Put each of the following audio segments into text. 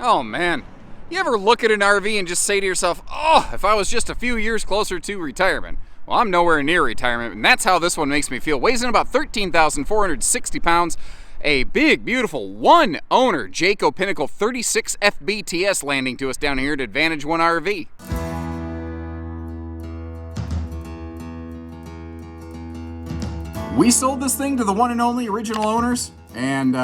Oh man, you ever look at an RV and just say to yourself, oh, if I was just a few years closer to retirement? Well, I'm nowhere near retirement, and that's how this one makes me feel. Weighs in about 13,460 pounds. A big, beautiful, one-owner Jayco Pinnacle 36FBTS landing to us down here at Advantage One RV. We sold this thing to the one and only original owners, and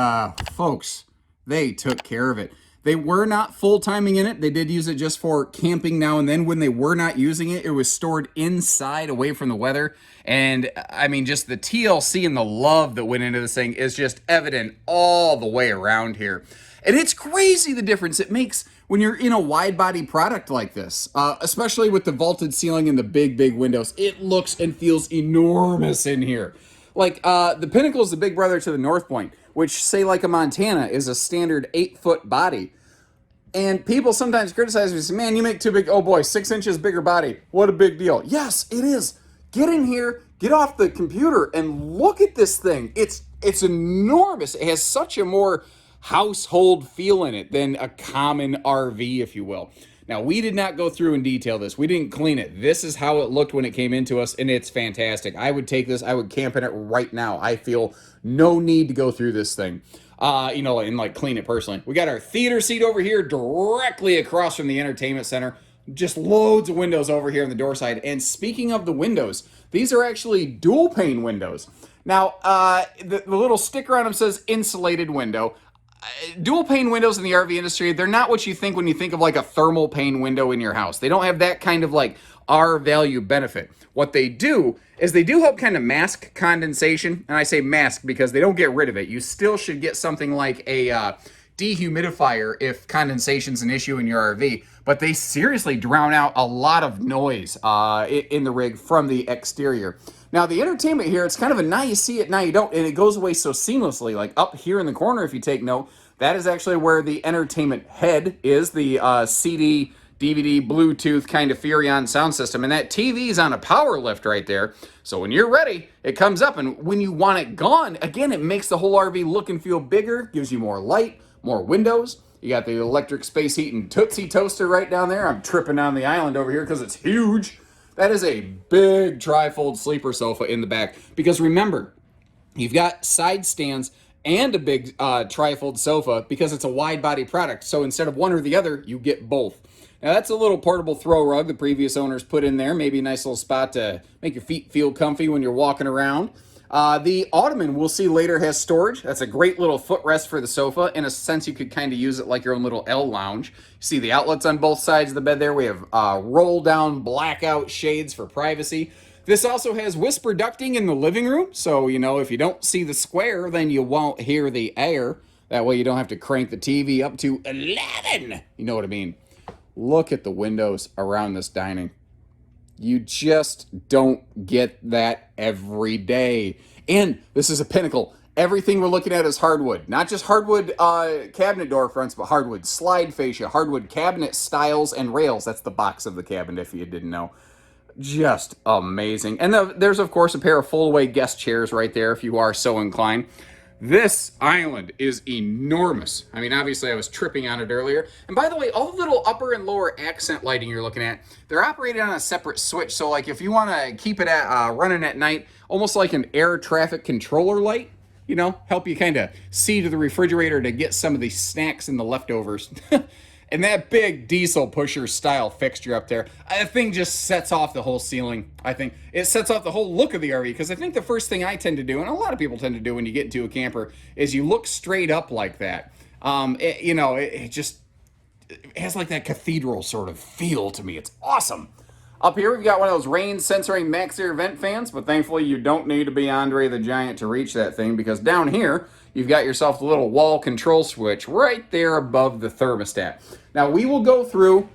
folks, they took care of it. They were not full-timing in it. They did use it just for camping now and then. When they were not using it, it was stored inside away from the weather. And I mean, just the TLC and the love that went into this thing is just evident all the way around here. And it's crazy the difference it makes when you're in a wide body product like this, especially with the vaulted ceiling and the big, big windows. It looks and feels enormous in here. Like the Pinnacle is the big brother to the North Point, which, say like a Montana, is a standard 8-foot body. And people sometimes criticize me and say, man, you make too big. Oh boy, 6 inches bigger body. What a big deal. Yes, it is. Get in here, get off the computer, and look at this thing. It's enormous. It has such a more household feel in it than a common RV, if you will. Now, we did not go through and detail this. We didn't clean it. This is how it looked when it came into us, and it's fantastic. I would take this. I would camp in it right now. I feel no need to go through this thing. And like clean it personally. We got our theater seat over here directly across from the entertainment center. Just loads of windows over here on the door side. And speaking of the windows, these are actually dual pane windows. Now, the little sticker on them says insulated window. Dual pane windows in the RV industry, they're not what you think when you think of like a thermal pane window in your house. They don't have that kind of like R value benefit. What they do is they do help kind of mask condensation. And I say mask because they don't get rid of it. You still should get something like a dehumidifier if condensation's an issue in your RV. But they seriously drown out a lot of noise in the rig from the exterior. Now, the entertainment here, it's kind of a now you see it, now you don't, and it goes away so seamlessly. Like up here in the corner, if you take note, that is actually where the entertainment head is, the CD, DVD, Bluetooth kind of Furrion sound system. And that TV is on a power lift right there. So when you're ready, it comes up. And when you want it gone, again, it makes the whole RV look and feel bigger, gives you more light, more windows. You got the electric space heat and Tootsie toaster right down there. I'm tripping on the island over here because it's huge. That is a big trifold sleeper sofa in the back. Because remember, you've got side stands and a big trifold sofa because it's a wide body product. So instead of one or the other, you get both. Now that's a little portable throw rug the previous owners put in there. Maybe a nice little spot to make your feet feel comfy when you're walking around. The ottoman we'll see later has storage. That's a great little footrest for the sofa. In a sense, you could kind of use it like your own little L lounge. You see the outlets on both sides of the bed there. We have roll down blackout shades for privacy. This also has whisper ducting in the living room. So, if you don't see the square, then you won't hear the air. That way you don't have to crank the TV up to 11. You know what I mean? Look at the windows around this dining. You just don't get that every day. And this is a Pinnacle. Everything we're looking at is hardwood. Not just hardwood cabinet door fronts, but hardwood slide fascia, hardwood cabinet styles and rails. That's the box of the cabinet, if you didn't know. Just amazing. And there's, of course, a pair of full-away guest chairs right there, if you are so inclined. This island is enormous. I mean, obviously I was tripping on it earlier. And by the way, all the little upper and lower accent lighting you're looking at, they're operated on a separate switch. So like if you want to keep it at running at night, almost like an air traffic controller light, help you kind of see to the refrigerator to get some of the snacks and the leftovers. And that big diesel pusher style fixture up there, that thing just sets off the whole ceiling. I think it sets off the whole look of the RV, because I think the first thing I tend to do, and a lot of people tend to do when you get into a camper, is you look straight up like that. It has like that cathedral sort of feel to me. It's awesome. Up here, we've got one of those rain sensoring max air vent fans, but thankfully you don't need to be Andre the Giant to reach that thing, because down here, you've got yourself the little wall control switch right there above the thermostat. Now, we will go through,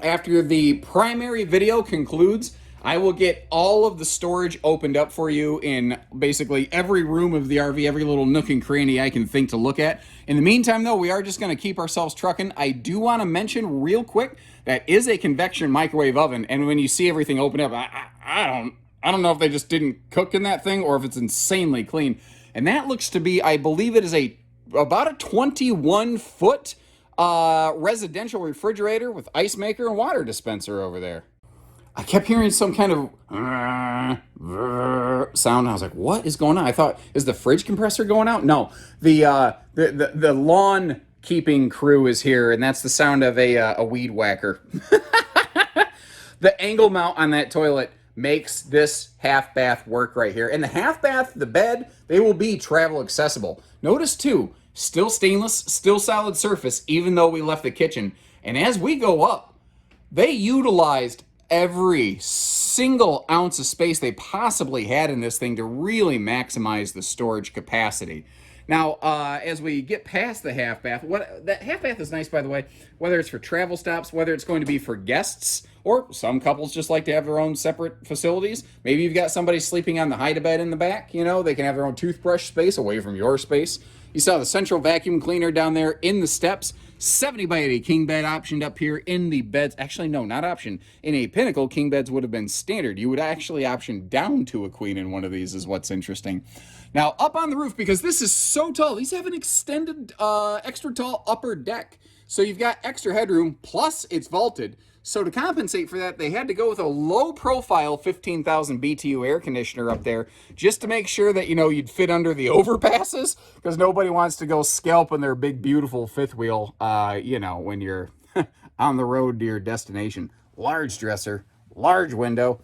after the primary video concludes, I will get all of the storage opened up for you in basically every room of the RV, every little nook and cranny I can think to look at. In the meantime, though, we are just going to keep ourselves trucking. I do want to mention real quick, that is a convection microwave oven, and when you see everything open up, I don't know if they just didn't cook in that thing or if it's insanely clean. And that looks to be, I believe it is about a 21-foot Residential refrigerator with ice maker and water dispenser over there. I kept hearing some kind of sound. I was like, what is going on? I thought, is the fridge compressor going out? No, the lawn keeping crew is here, and that's the sound of a weed whacker. The angle mount on that toilet makes this half bath work right here. And the half bath, the bed, they will be travel accessible. Notice too, still stainless, still solid surface, even though we left the kitchen. And as we go up, they utilized every single ounce of space they possibly had in this thing to really maximize the storage capacity. Now, as we get past the half bath, that half bath is nice, by the way, whether it's for travel stops, whether it's going to be for guests, or some couples just like to have their own separate facilities. Maybe you've got somebody sleeping on the hide-a-bed in the back, you know, they can have their own toothbrush space away from your space. You saw the central vacuum cleaner down there in the steps. 70 by 80 king bed optioned up here in the beds. Actually, no, not option. In a Pinnacle, king beds would have been standard. You would actually option down to a queen in one of these is what's interesting. Now, up on the roof, because this is so tall, these have an extended, extra tall upper deck. So you've got extra headroom, plus it's vaulted. So to compensate for that, they had to go with a low-profile 15,000 BTU air conditioner up there just to make sure that, you know, you'd fit under the overpasses, because nobody wants to go scalping their big, beautiful fifth wheel, you know, when you're on the road to your destination. Large dresser, large window.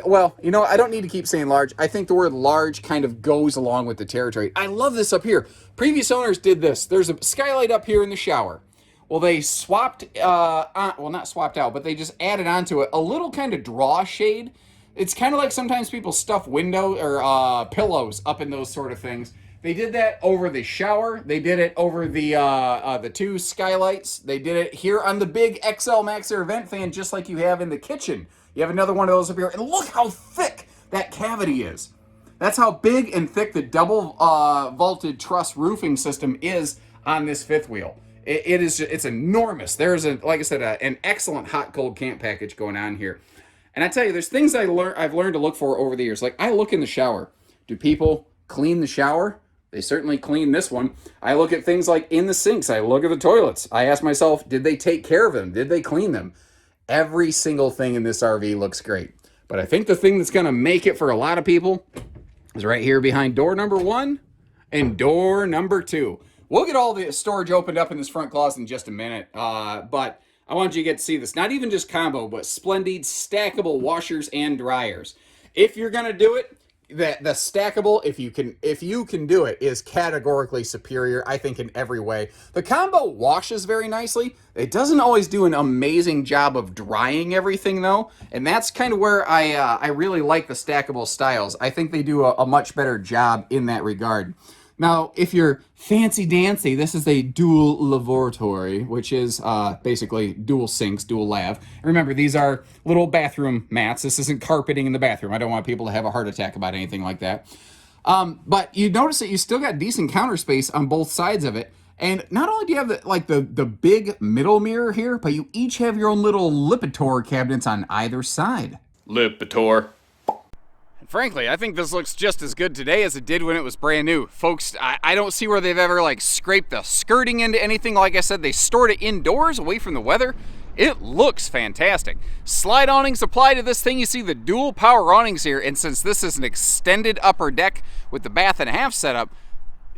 Well, you know, I don't need to keep saying large. I think the word large kind of goes along with the territory. I love this up here. Previous owners did this. There's a skylight up here in the shower. Well, they swapped, well, not swapped out, but they just added onto it a little kind of draw shade. It's kind of like sometimes people stuff window or pillows up in those sort of things. They did that over the shower. They did it over the two skylights. They did it here on the big XL Max Air vent fan, just like you have in the kitchen. You have another one of those up here, and look how thick that cavity is. That's how big and thick the double vaulted truss roofing system is on this fifth wheel. It's enormous. There's like I said, an excellent hot cold camp package going on here. And I tell you, there's things I've learned to look for over the years. Like I look in the shower. Do people clean the shower? They certainly clean this one. I look at things like in the sinks. I look at the toilets. I ask myself, did they take care of them? Did they clean them? Every single thing in this RV looks great. But I think the thing that's going to make it for a lot of people is right here behind door number 1 and door number 2. We'll get all the storage opened up in this front closet in just a minute, but I want you to get to see this. Not even just combo, but splendid stackable washers and dryers. If you're going to do it, the stackable, if you can do it, is categorically superior, I think, in every way. The combo washes very nicely. It doesn't always do an amazing job of drying everything, though, and that's kind of where I really like the stackable styles. I think they do a much better job in that regard. Now, if you're fancy-dancy, this is a dual lavatory, which is basically dual sinks, dual lav. And remember, these are little bathroom mats. This isn't carpeting in the bathroom. I don't want people to have a heart attack about anything like that. But you notice that you still got decent counter space on both sides of it. And not only do you have the big middle mirror here, but you each have your own little Lipitor cabinets on either side. Lipitor. Frankly, I think this looks just as good today as it did when it was brand new. Folks, I don't see where they've ever scraped the skirting into anything. Like I said, they stored it indoors away from the weather. It looks fantastic. Slide awnings apply to this thing. You see the dual power awnings here, and since this is an extended upper deck with the bath and a half setup,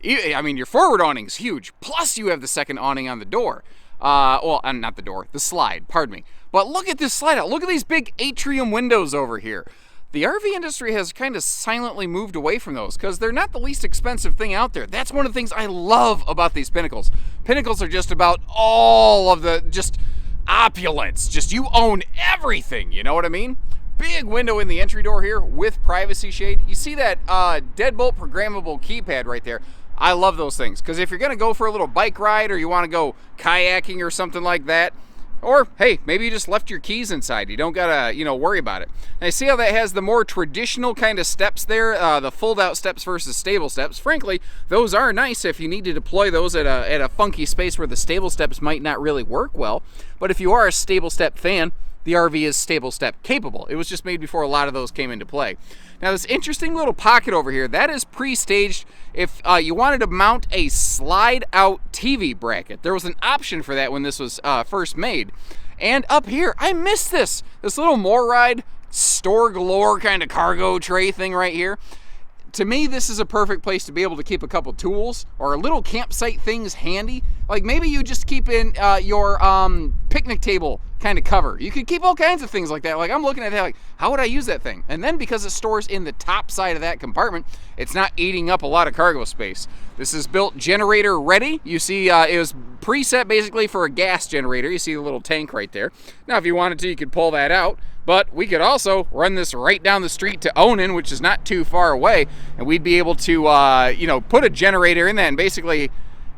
I mean, your forward awning's huge. Plus you have the second awning on the door. Well, not the door, the slide, pardon me. But look at this slide out. Look at these big atrium windows over here. The RV industry has kind of silently moved away from those because they're not the least expensive thing out there. That's one of the things I love about these Pinnacles. Pinnacles are just about all of the just opulence. Just you own everything, you know what I mean? Big window in the entry door here with privacy shade. You see that deadbolt programmable keypad right there. I love those things because if you're going to go for a little bike ride or you want to go kayaking or something like that, or, hey, maybe you just left your keys inside. You don't gotta, worry about it. Now, you see how that has the more traditional kind of steps there, the fold-out steps versus stable steps. Frankly, those are nice if you need to deploy those at a funky space where the stable steps might not really work well. But if you are a stable step fan, the RV is stable step capable. It was just made before a lot of those came into play. Now this interesting little pocket over here, that is pre-staged if you wanted to mount a slide out TV bracket. There was an option for that when this was first made. And up here, I missed this little MORryde store galore kind of cargo tray thing right here. To me, this is a perfect place to be able to keep a couple tools or little campsite things handy. Like maybe you just keep in your picnic table kind of cover. You could keep all kinds of things like that. Like I'm looking at that like, how would I use that thing? And then because it stores in the top side of that compartment, it's not eating up a lot of cargo space. This is built generator ready. You see it was preset basically for a gas generator. You see the little tank right there. Now if you wanted to, you could pull that out. But we could also run this right down the street to Onan, which is not too far away, and we'd be able to, you know, put a generator in that and basically,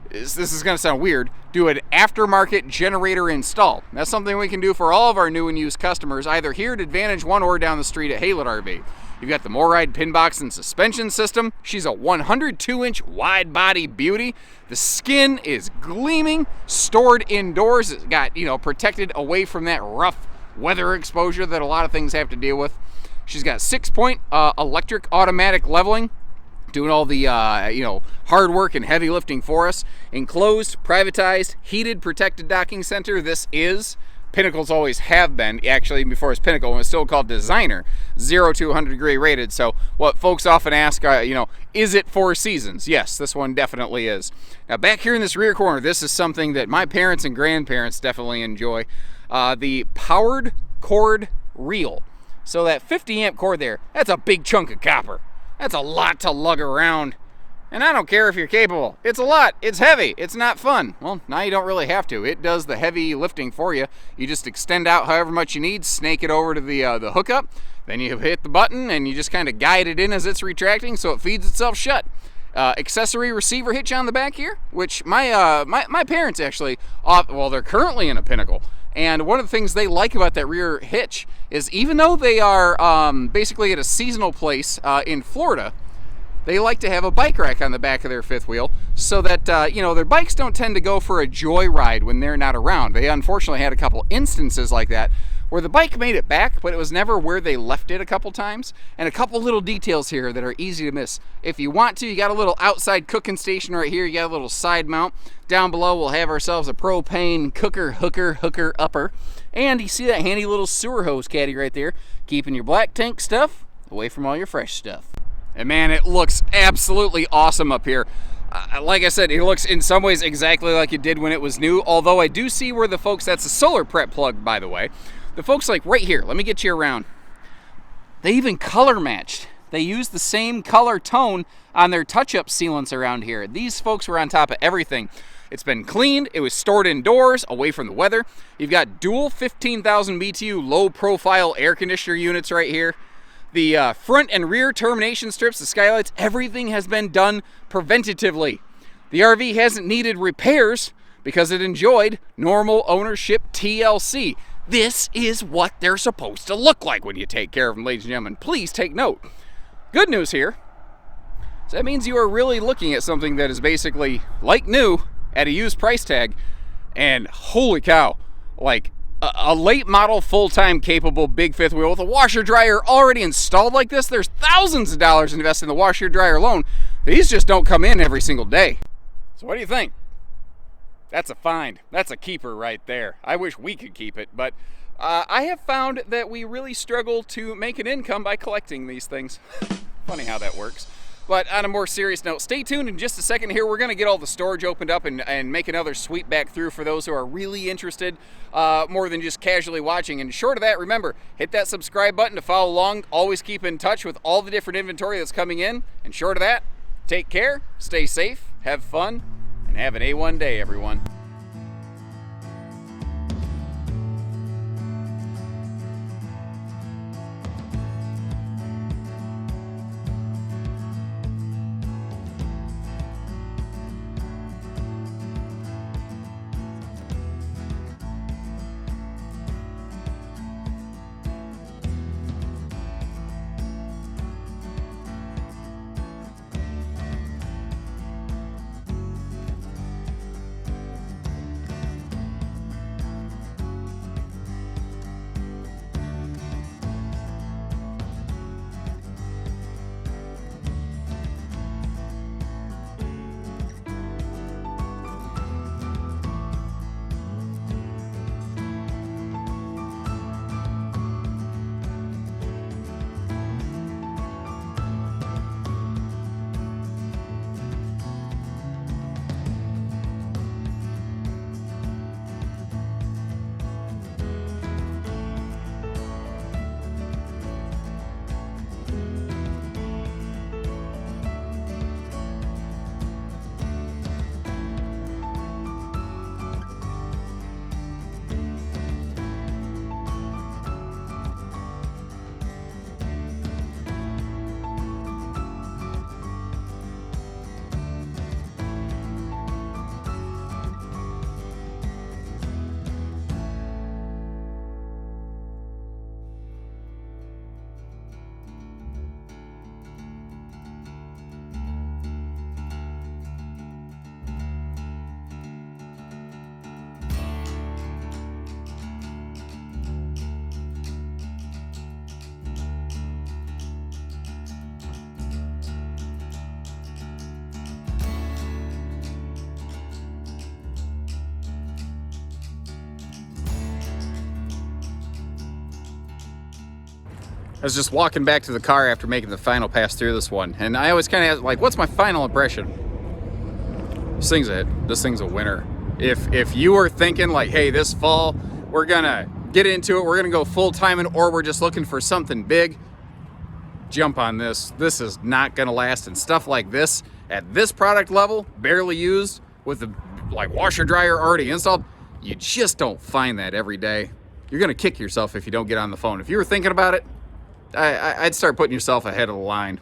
this is going to sound weird, do an aftermarket generator install. That's something we can do for all of our new and used customers, either here at Advantage One or down the street at Haylett RV. You've got the MORryde pin box and suspension system. She's a 102-inch wide body beauty. The skin is gleaming, stored indoors. It's got, you know, protected away from that rough weather exposure that a lot of things have to deal with. She's got 6-point electric automatic leveling, doing all the you know, hard work and heavy lifting for us. Enclosed, privatized, heated, protected docking center. This is Pinnacle's always have been, actually before it's Pinnacle, when it's still called Designer, 0 to 100 degree rated. So what folks often ask, you know, is it 4 seasons? Yes, this one definitely is. Now back here in this rear corner, this is something that my parents and grandparents definitely enjoy. The powered cord reel. So that 50 amp cord there, that's a big chunk of copper. That's a lot to lug around. And I don't care if you're capable. It's a lot. It's heavy. It's not fun. Well, now you don't really have to. It does the heavy lifting for you. You just extend out however much you need, snake it over to the hookup, then you hit the button and you just kind of guide it in as it's retracting so it feeds itself shut. Accessory receiver hitch on the back here, which my parents actually, well, they're currently in a Pinnacle. And one of the things they like about that rear hitch is even though they are basically at a seasonal place in Florida, they like to have a bike rack on the back of their fifth wheel so that, you know, their bikes don't tend to go for a joyride when they're not around. They unfortunately had a couple instances like that where the bike made it back, but it was never where they left it a couple times. And a couple little details here that are easy to miss. If you want to, you got a little outside cooking station right here. You got a little side mount. Down below, we'll have ourselves a propane cooker, hooker, upper. And you see that handy little sewer hose caddy right there, keeping your black tank stuff away from all your fresh stuff. And man, it looks absolutely awesome up here. Like I said, it looks in some ways exactly like it did when it was new, although I do see where the folks, that's a solar prep plug, by the way. The folks like right here, let me get you around. They even color matched. They used the same color tone on their touch-up sealants around here. These folks were on top of everything. It's been cleaned, it was stored indoors, away from the weather. You've got dual 15,000 BTU low-profile air conditioner units right here. The front and rear termination strips, the skylights, everything has been done preventatively. The RV hasn't needed repairs because it enjoyed normal ownership TLC. This is what they're supposed to look like when you take care of them, ladies and gentlemen. Please take note. Good news here. So that means you are really looking at something that is basically like new at a used price tag. And holy cow, like a late model full-time capable big fifth wheel with a washer dryer already installed like this. There's thousands of dollars invested in the washer dryer alone. These just don't come in every single day. So what do you think? That's a find. That's a keeper right there. I wish we could keep it, but I have found that we really struggle to make an income by collecting these things. Funny how that works. But on a more serious note, stay tuned in just a second here. We're going to get all the storage opened up and make another sweep back through for those who are really interested, more than just casually watching. And short of that, remember, hit that subscribe button to follow along. Always keep in touch with all the different inventory that's coming in. And short of that, take care, stay safe, have fun, and have an A1 day, everyone. I was just walking back to the car after making the final pass through this one, and I always kind of like, what's my final impression? This thing's a winner. If you were thinking like, hey, this fall we're gonna get into it, we're gonna go full time, or we're just looking for something big, jump on this. This is not gonna last, and stuff like this at this product level, barely used, with the like washer dryer already installed, you just don't find that every day. You're gonna kick yourself if you don't get on the phone. If you were thinking about it, I'd start putting yourself ahead of the line.